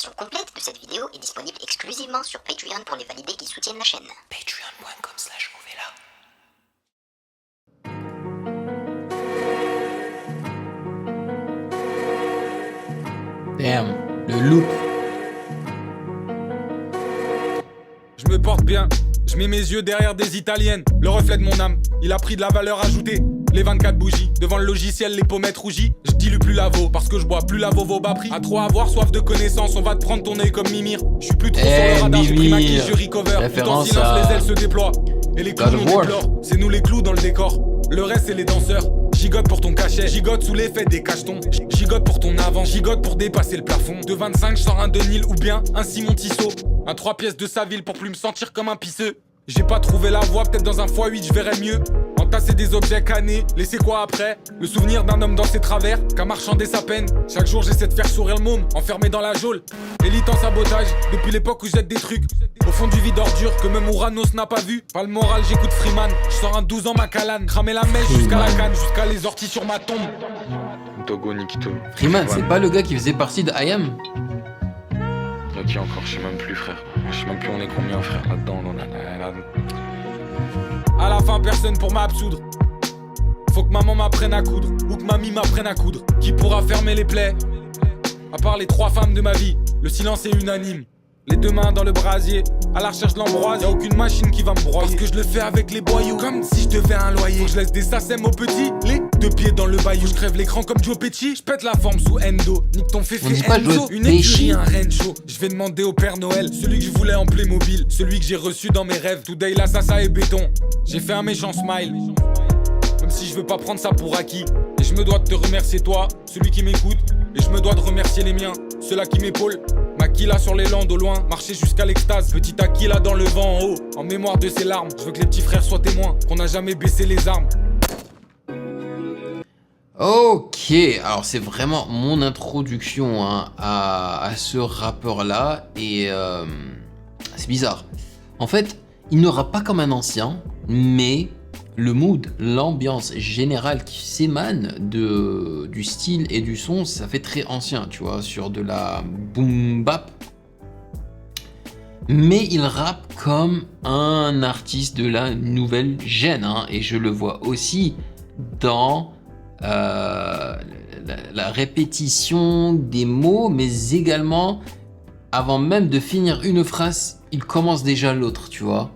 version complète de cette vidéo est disponible exclusivement sur Patreon pour les validés qui soutiennent la chaîne. Patreon.com/Ovela. Damn, le loop. Je me porte bien, je mets mes yeux derrière des italiennes. Le reflet de mon âme, il a pris de la valeur ajoutée. Les 24 bougies, devant le logiciel, les pommettes rougies. Je dilue plus la veau, parce que je bois plus la veau bas prix. À trop avoir soif de connaissances, on va te prendre ton œil comme Mimir. Je suis plus trop sur le radar, j'ai pris ma quille, je recover. Référence Tout en silence, à les ailes se déploient. Et les clowns on déplore, c'est nous les clous dans le décor. Le reste c'est les danseurs. Gigote pour ton cachet, gigote sous l'effet des cachetons. Gigote pour ton avant, gigote pour dépasser le plafond. De 25, je sors un Denil ou bien un Simon Tissot. Un 3 pièces de sa ville pour plus me sentir comme un pisseux. J'ai pas trouvé la voie, peut-être dans un x8 je verrais mieux. Entasser des objets canés, laisser quoi après? Le souvenir d'un homme dans ses travers, qu'à marchander sa peine. Chaque jour j'essaie de faire sourire le môme, enfermé dans la geôle. Élite en sabotage, depuis l'époque où je jette des trucs au fond du vide ordure que même Ouranos n'a pas vu. Pas le moral, j'écoute Freeman. Je sors un 12 ans Macallan, cramer la mèche jusqu'à la canne, jusqu'à les orties sur ma tombe. Togo Nikito. Freeman, c'est pas le gars qui faisait partie de IAM? Qui encore, je sais même plus, frère. Je sais même plus on est combien, frère, là-dedans. À la fin, personne pour m'absoudre. Faut que maman m'apprenne à coudre, ou que mamie m'apprenne à coudre. Qui pourra fermer les plaies? À part les 3 femmes de ma vie, le silence est unanime. Les 2 mains dans le brasier, à la recherche de l'ambroise. Y'a aucune machine qui va me broyer, parce que je le fais avec les boyaux, comme si je devais un loyer. Faut que je laisse des sasèmes aux petits, les 2 pieds dans le bayou. Je crève l'écran comme Joe Pesci, je pète la forme sous Endo. Nique ton féfé On dit pas Enzo, Joe une Pesci. écurie, un Rencho. Je vais demander au Père Noël, celui que je voulais en Playmobil, celui que j'ai reçu dans mes rêves. Today la sasa et béton, j'ai fait un méchant smile, comme si je veux pas prendre ça pour acquis. Et je me dois de te remercier toi, celui qui m'écoute. Et je me dois de remercier les miens, ceux-là qui m'épaulent. Makila sur les landes au loin, marcher jusqu'à l'extase. Petit Aquila dans le vent en haut, en mémoire de ses larmes. Je veux que les petits frères soient témoins, qu'on n'a jamais baissé les armes. Ok, alors c'est vraiment mon introduction à ce rappeur-là. Et c'est bizarre. En fait, il n'aura pas comme un ancien, mais le mood, l'ambiance générale qui s'émane du style et du son, ça fait très ancien, tu vois, sur de la boom bap. Mais il rappe comme un artiste de la nouvelle gêne, et je le vois aussi dans la répétition des mots, mais également, avant même de finir une phrase, il commence déjà l'autre, tu vois.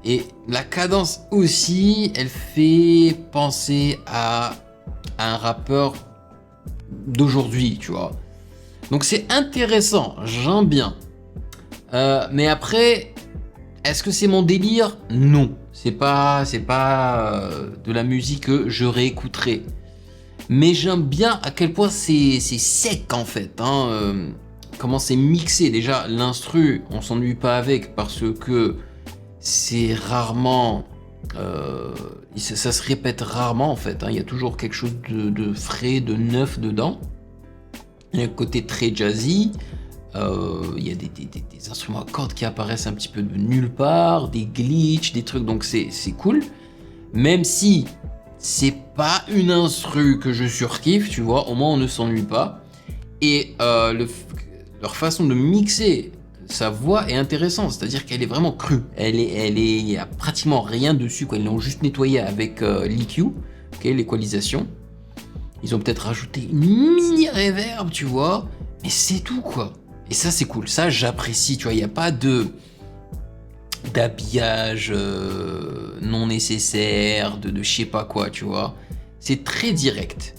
Et la cadence aussi, elle fait penser à un rappeur d'aujourd'hui, tu vois. Donc c'est intéressant, j'aime bien. Mais après, est-ce que c'est mon délire? Non, c'est pas de la musique que je réécouterai. Mais j'aime bien à quel point c'est sec en fait. Comment c'est mixé. Déjà, l'instru, on s'ennuie pas avec parce que c'est rarement, ça se répète rarement en fait. Il y a toujours quelque chose de frais, de neuf dedans. Il y a un côté très jazzy. Il y a des instruments à cordes qui apparaissent un petit peu de nulle part, des glitches, des trucs. Donc c'est cool. Même si c'est pas une instru que je surkiffe, tu vois. Au moins on ne s'ennuie pas. Et leur façon de mixer sa voix est intéressante, c'est-à-dire qu'elle est vraiment crue. Il y a pratiquement rien dessus, quoi. Ils l'ont juste nettoyé avec l'EQ, l'équalisation. Ils ont peut-être rajouté une mini reverb, tu vois, mais c'est tout, quoi. Et ça, c'est cool. Ça, j'apprécie, tu vois. Il n'y a pas d'habillage non nécessaire, de je sais pas quoi, tu vois. C'est très direct.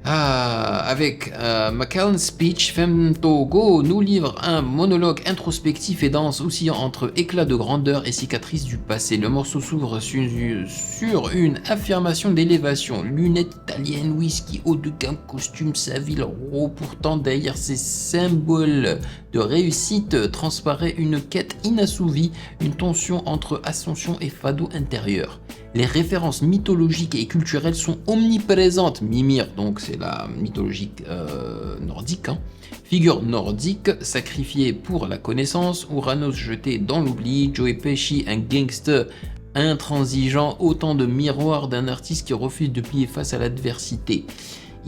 Avec Macallan's Speech, Femtogo nous livre un monologue introspectif et dense oscillant entre éclat de grandeur et cicatrices du passé. Le morceau s'ouvre sur une affirmation d'élévation. Lunettes italiennes, whisky, haut de gamme, costume, sa ville, pourtant derrière ces symboles de réussite transparaît une quête inassouvie, une tension entre ascension et fado intérieur. Les références mythologiques et culturelles sont omniprésentes. Mimir, donc c'est la mythologie nordique, figure nordique sacrifiée pour la connaissance, Ouranos jeté dans l'oubli, Joe Pesci un gangster intransigeant, autant de miroirs d'un artiste qui refuse de plier face à l'adversité.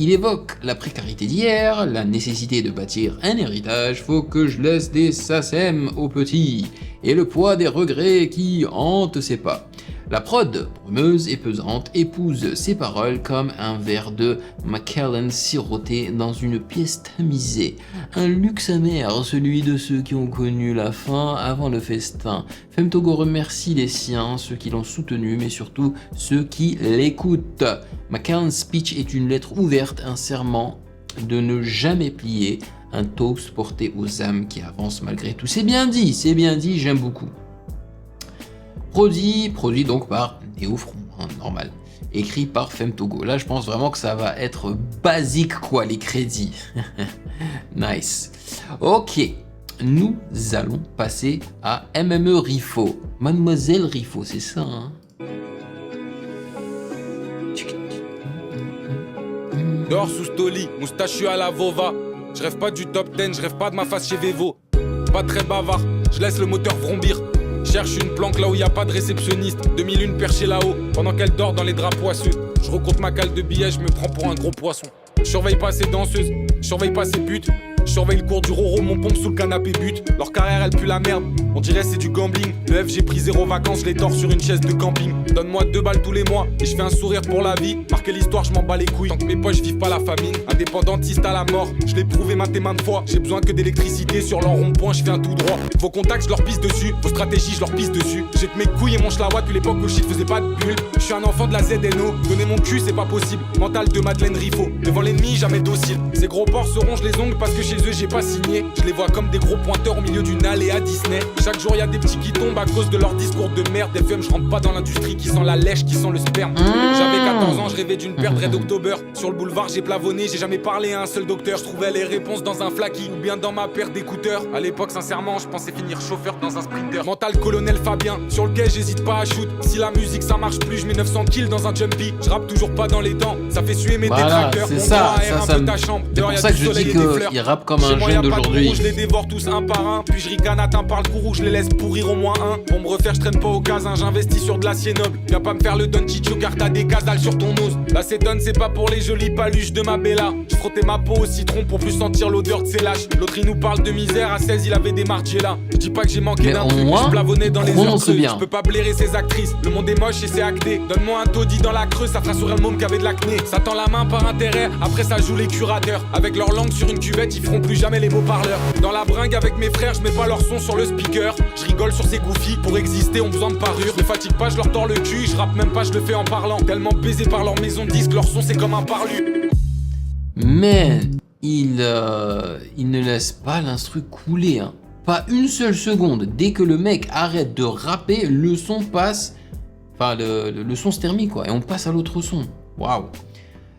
Il évoque la précarité d'hier, la nécessité de bâtir un héritage, faut que je laisse des SACEM aux petits, et le poids des regrets qui hantent ses pas. La prod, brumeuse et pesante, épouse ses paroles comme un verre de Macallan siroté dans une pièce tamisée. Un luxe amer, celui de ceux qui ont connu la faim avant le festin. Femme Togo remercie les siens, ceux qui l'ont soutenu, mais surtout ceux qui l'écoutent. Macallan's speech est une lettre ouverte, un serment de ne jamais plier, un toast porté aux âmes qui avancent malgré tout. C'est bien dit, j'aime beaucoup. Produit donc par Néofront, hein, normal. Écrit par Femme Togo. Là, je pense vraiment que ça va être basique, quoi, les crédits. Nice. Ok, nous allons passer à MME Rifo. Mademoiselle Rifo, c'est ça, hein? Dehors sous Stoli, moustachu à la Vova. Je rêve pas du top 10, je rêve pas de ma face chez Vevo. Pas très bavard, je laisse le moteur vrombir. Cherche une planque là où y a pas de réceptionniste. 2001 perché là-haut, pendant qu'elle dort dans les draps poisseux. Je recompte ma cale de billets, je me prends pour un gros poisson. Je surveille pas ces danseuses, je surveille pas ces buts. Je surveille le cours du Roro, mon pompe sous le canapé but. Leur carrière elle pue la merde, on dirait c'est du gambling. Le F j'ai pris 0 vacances, je les dors sur une chaise de camping. Donne-moi 2 balles tous les mois et je fais un sourire pour la vie. Marquer l'histoire, je m'en bats les couilles. Tant que mes poches vivent pas la famine, indépendantiste à la mort. Je l'ai prouvé maintes et maintes fois. J'ai besoin que d'électricité sur leur rond-point, je fais un tout droit. Vos contacts, je leur pisse dessus, vos stratégies, je leur pisse dessus. J'ai que mes couilles et mon schlawa depuis l'époque où shit faisait pas de bulle. Je suis un enfant de la ZNO, donner mon cul c'est pas possible. Mental de Madeleine Rifo, devant l'ennemi jamais docile. Ces gros porcs se rongent les ongles parce que chez eux j'ai pas signé. Je les vois comme des gros pointeurs au milieu d'une allée à Disney. Chaque jour y a des petits qui tombent à cause de leur discours de merde. FM, je rentre pas dans l'industrie qui sent la lèche, qui sent le sperme. J'avais 14 ans, je rêvais d'une paire de Red October. Sur le boulevard j'ai plavonné, j'ai jamais parlé à un seul docteur. Je trouvais les réponses dans un flaky ou bien dans ma paire d'écouteurs. À l'époque sincèrement je pensais finir chauffeur dans un sprinter. Mental colonel Fabien, sur le quai j'hésite pas à shoot. Si la musique ça marche plus, je mets 900 kills dans un jumpy. Je rappe toujours pas dans les dents, ça fait suer mes détracteurs. C'est ça, c'est pour ça que je dis qu'il rappe comme un jeune d'aujourd'hui. Je les dévore tous un par un, puis je ricane atteint par le courroux, je les laisse pourrir au moins un. Pour me refaire, je traîne pas au casin, j'investis sur de l'acier noble. Viens pas me faire le Don Chicho car t'as des casals sur ton nose. L'acétone c'est pas pour les jolies paluches de ma Bella. Je frottais ma peau au citron pour plus sentir l'odeur de ses lâches. L'autre il nous parle de misère, à 16 il avait des Margiela. Je dis pas que j'ai manqué d'un truc, je plavonnais dans les heures creuses. Je peux pas blairer ses actrices, le monde est moche et c'est acté. Donne-moi un taudis dans la creuse, ça fera sourire le môme qui avait de l'acné. Ça tend la main par intérêt, après ça joue les curateurs. Avec leur langue sur une cuvette, ils feront plus jamais les beaux parleurs. Dans la bringue avec mes frères, je mets pas leur son sur le speaker. Je rigole sur ces goofies, pour exister ont besoin de parure. Ne fatigue pas, je leur tords le cul, je rappe même pas, je le fais en parlant. Tellement baisé par leur maison de disque, leur son c'est comme un parlu. Mais il ne laisse pas l'instru couler, hein. Pas une seule seconde. Dès que le mec arrête de rapper, le son passe. Enfin, le son se termine, quoi. Et on passe à l'autre son. Waouh.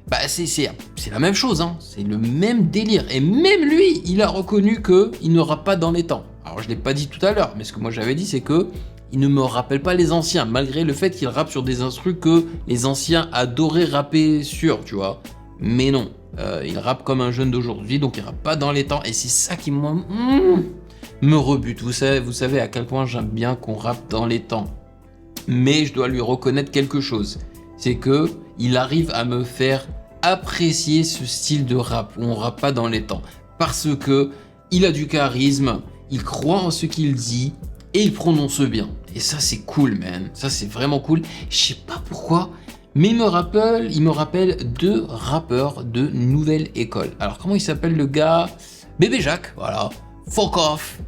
Bah, c'est la même chose, hein. C'est le même délire. Et même lui, il a reconnu qu'il ne rappe pas dans les temps. Alors, je l'ai pas dit tout à l'heure, mais ce que moi j'avais dit, c'est que il ne me rappelle pas les anciens, malgré le fait qu'il rappe sur des instrus que les anciens adoraient rapper sur, tu vois. Mais non. Il rappe comme un jeune d'aujourd'hui, donc il rappe pas dans les temps. Et c'est ça qui me rebute. Vous savez à quel point j'aime bien qu'on rappe dans les temps. Mais je dois lui reconnaître quelque chose. C'est que il arrive à me faire apprécier ce style de rap où on rappe pas dans les temps. Parce que il a du charisme, il croit en ce qu'il dit et il prononce bien. Et ça c'est cool, man. Ça c'est vraiment cool. Je sais pas pourquoi, mais il me rappelle 2 rappeurs de nouvelle école. Alors comment il s'appelle le gars? Bébé Jacques, voilà. Fuck off.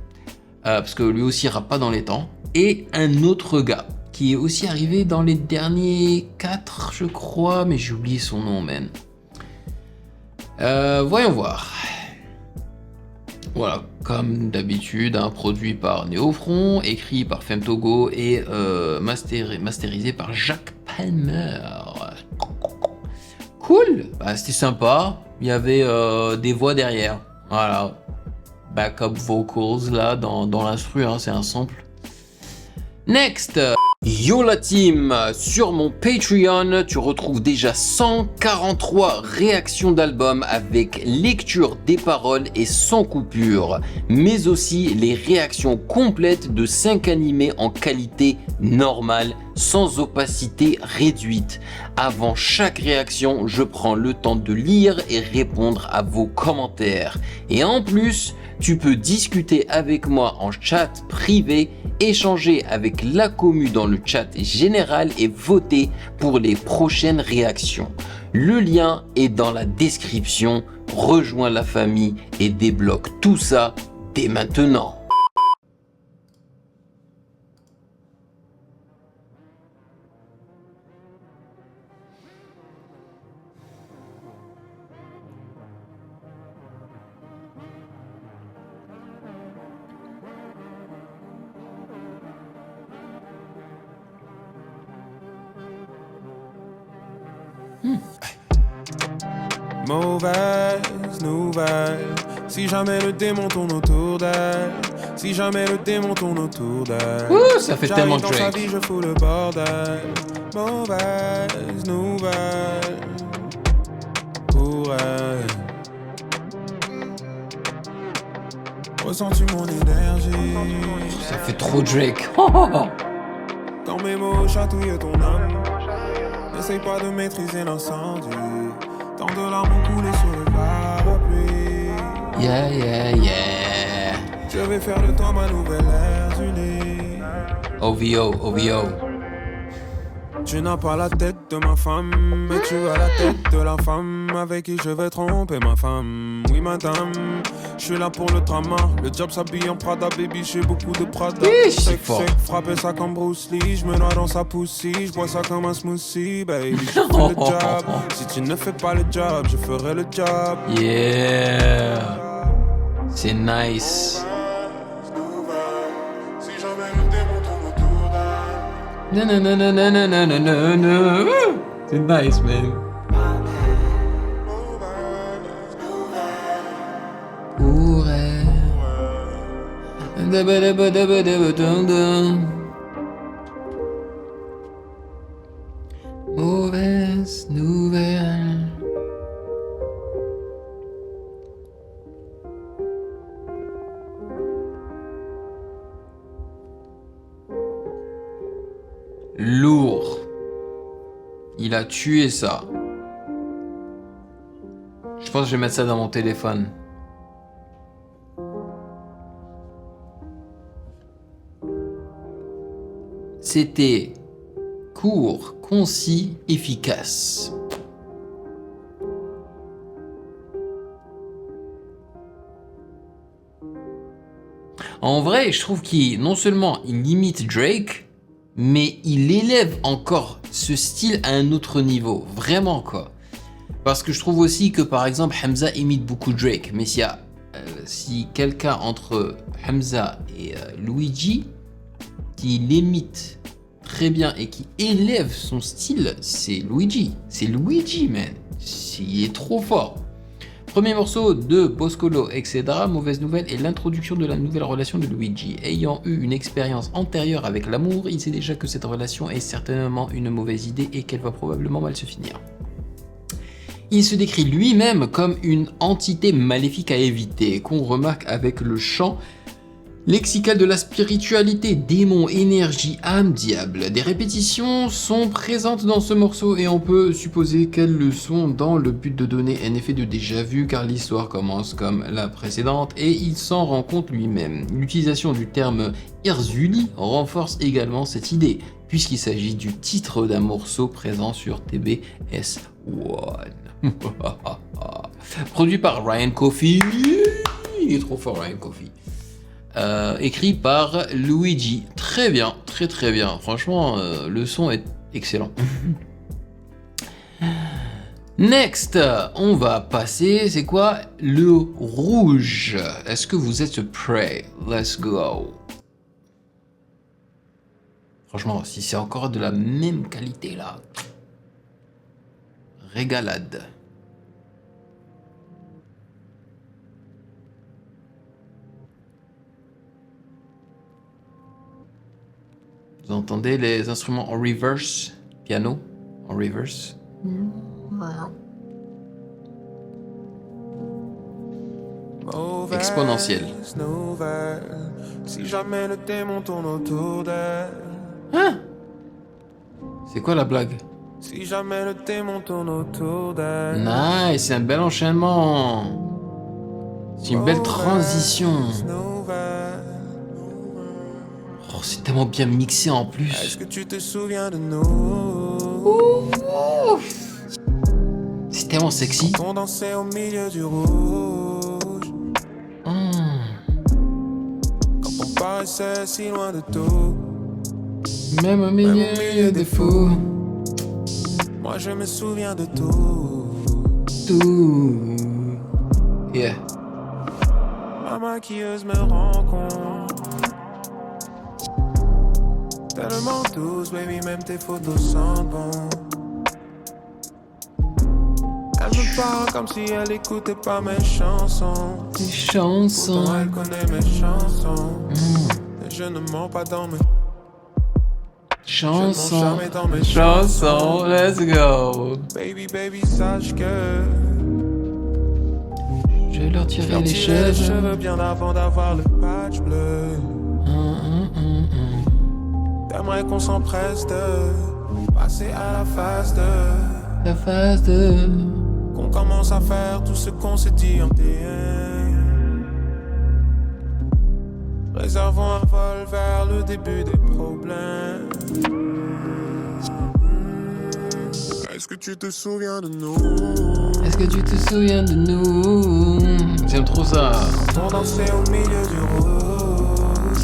Parce que lui aussi il rappe pas dans les temps. Et un autre gars qui est aussi arrivé dans les derniers 4, je crois, mais j'ai oublié son nom, man. Voyons voir. Voilà, comme d'habitude, hein, produit par Néofront, écrit par Femme Togo et masterisé par Jacques Palmer. Cool, bah, c'était sympa. Il y avait des voix derrière. Voilà, backup vocals là dans l'instru, hein, c'est un sample. Next. Yo la team, sur mon Patreon, tu retrouves déjà 143 réactions d'albums avec lecture des paroles et sans coupure, mais aussi les réactions complètes de 5 animés en qualité normale, sans opacité réduite. Avant chaque réaction, je prends le temps de lire et répondre à vos commentaires. Et en plus, tu peux discuter avec moi en chat privé, échanger avec la commu dans le chat général et voter pour les prochaines réactions. Le lien est dans la description. Rejoins la famille et débloque tout ça dès maintenant. Mauvaise nouvelle, si jamais le démon tourne autour d'elle, si jamais le démon tourne autour d'elle. Ouh, ça fait tellement J'arrive dans sa Drake. vie, je fous le bordel. Mauvaise nouvelle pour elle. Ressens-tu mon énergie? Ça fait trop Drake. Quand mes mots chatouillent ton âme, n'essaye pas de maîtriser l'incendie. Tant de larmes ont coulé sur le parapluie. Yeah, yeah, yeah. Je vais faire de toi ma nouvelle ère unie. OVO, OVO. Tu n'as pas la tête de ma femme, mais tu as la tête de la femme avec qui je vais tromper ma femme. Oui madame, je suis là pour le drama. Le job s'habille en Prada, baby, j'ai beaucoup de Prada. C'est fort. Sec, frapper ça comme Bruce Lee. Je me noie dans sa poussée, je bois ça comme un smoothie. Baby, je fais le job. Si tu ne fais pas le job, je ferai le job. Yeah. C'est nice. Non, non, non, non, non, non, non, non, non, non. C'est nice, man. Pour elle. Mauvaise nouvelle. Lourd. Il a tué ça. Je pense que je vais mettre ça dans mon téléphone. C'était court, concis, efficace. En vrai, je trouve qu'il non seulement il imite Drake, mais il élève encore ce style à un autre niveau. Vraiment, quoi. Parce que je trouve aussi que, par exemple, Hamza imite beaucoup Drake. Mais si quelqu'un entre Hamza et Luigi, qui l'imite très bien et qui élève son style, c'est Luigi. C'est Luigi, man. Il est trop fort. Premier morceau de Boscolo, etc. Mauvaise nouvelle est l'introduction de la nouvelle relation de Luigi. Ayant eu une expérience antérieure avec l'amour, il sait déjà que cette relation est certainement une mauvaise idée et qu'elle va probablement mal se finir. Il se décrit lui-même comme une entité maléfique à éviter, qu'on remarque avec le chant lexical de la spiritualité, démon, énergie, âme, diable. Des répétitions sont présentes dans ce morceau et on peut supposer qu'elles le sont dans le but de donner un effet de déjà-vu car l'histoire commence comme la précédente et il s'en rend compte lui-même. L'utilisation du terme Irzuli renforce également cette idée puisqu'il s'agit du titre d'un morceau présent sur TBS1. Produit par Ryan Coffey. Il est trop fort, Ryan Coffey. Écrit par Luigi. Très bien, très très bien. Franchement, le son est excellent. Next, on va passer, c'est quoi? Le rouge. Est-ce que vous êtes prêts? Let's go. Franchement, si c'est encore de la même qualité là, régalade. Vous entendez les instruments en reverse, piano en reverse. Exponentiel. Si jamais le démon tourne autour d'elle. Hein? C'est quoi la blague? Si jamais le démon tourne autour d'elle. Nice, c'est un bel enchaînement. C'est une belle transition. Oh, c'est tellement bien mixé en Est-ce plus. que tu te souviens de nous? C'est tellement sexy. On dansait au milieu du rouge. Quand on paraissait si loin de tout. Même au milieu des fous. Moi je me souviens de tout. Tout. Yeah. Ma maquilleuse me rend compte. Tellement douce, baby, même tes photos sentent bon. Elle me parle comme si elle écoutait pas mes chansons. Des chansons. Pourtant elle connaît mes chansons. Et je ne mens pas dans mes Chansons. Je ne mens jamais dans mes Chansons. Let's go. Baby, baby, sache que Je vais leur je tirer leur les tirais les cheveux. cheveux bien avant d'avoir le patch bleu. T'aimerais qu'on s'empresse de passer à la phase de La phase de. qu'on commence à faire tout ce qu'on s'est dit en DM. Réservons un vol vers le début des problèmes. Est-ce que tu te souviens de nous? Est-ce que tu te souviens de nous? J'aime trop ça. On dansait au milieu du rouge.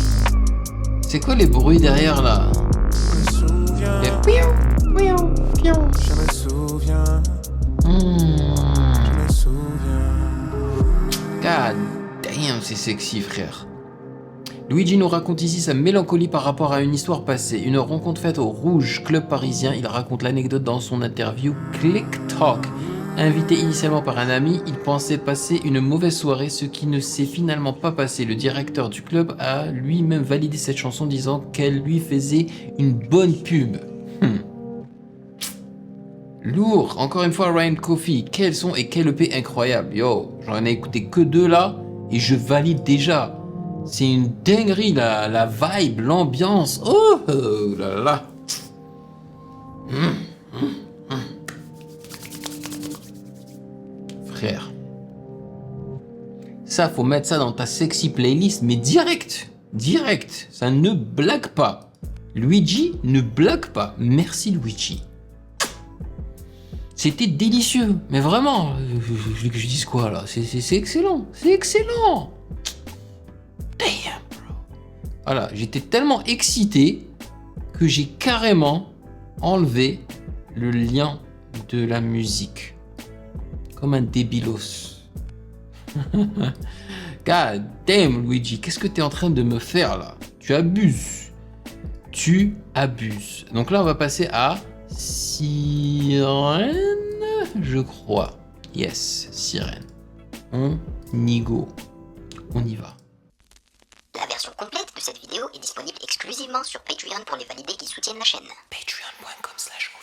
C'est quoi les bruits derrière là? Je me souviens. Les piou, piou, piou. Je me souviens. Je me souviens. God damn, c'est sexy, frère. Luigi nous raconte ici sa mélancolie par rapport à une histoire passée. Une rencontre faite au Rouge, club parisien. Il raconte l'anecdote dans son interview Click Talk. Invité initialement par un ami, il pensait passer une mauvaise soirée, ce qui ne s'est finalement pas passé. Le directeur du club a lui-même validé cette chanson, disant qu'elle lui faisait une bonne pub. Lourd, encore une fois Ryan Coffey, quel son et quel EP incroyable. Yo, j'en ai écouté que 2 là et je valide déjà. C'est une dinguerie la vibe, l'ambiance. Oh, oh là là. Frère. Ça, faut mettre ça dans ta sexy playlist, mais direct. Direct. Ça ne blague pas. Luigi ne blague pas. Merci Luigi. C'était délicieux, mais vraiment, je dise quoi là? C'est excellent, c'est excellent. Damn, bro. Voilà, j'étais tellement excité que j'ai carrément enlevé le lien de la musique, comme un débilos. God damn, Luigi, qu'est-ce que t'es en train de me faire là? Tu abuses, tu abuses. Donc là, on va passer à Sirène, je crois. Yes, Sirène. On y go. On y va. La version complète de cette vidéo est disponible exclusivement sur Patreon pour les validés qui soutiennent la chaîne. Patreon.com/.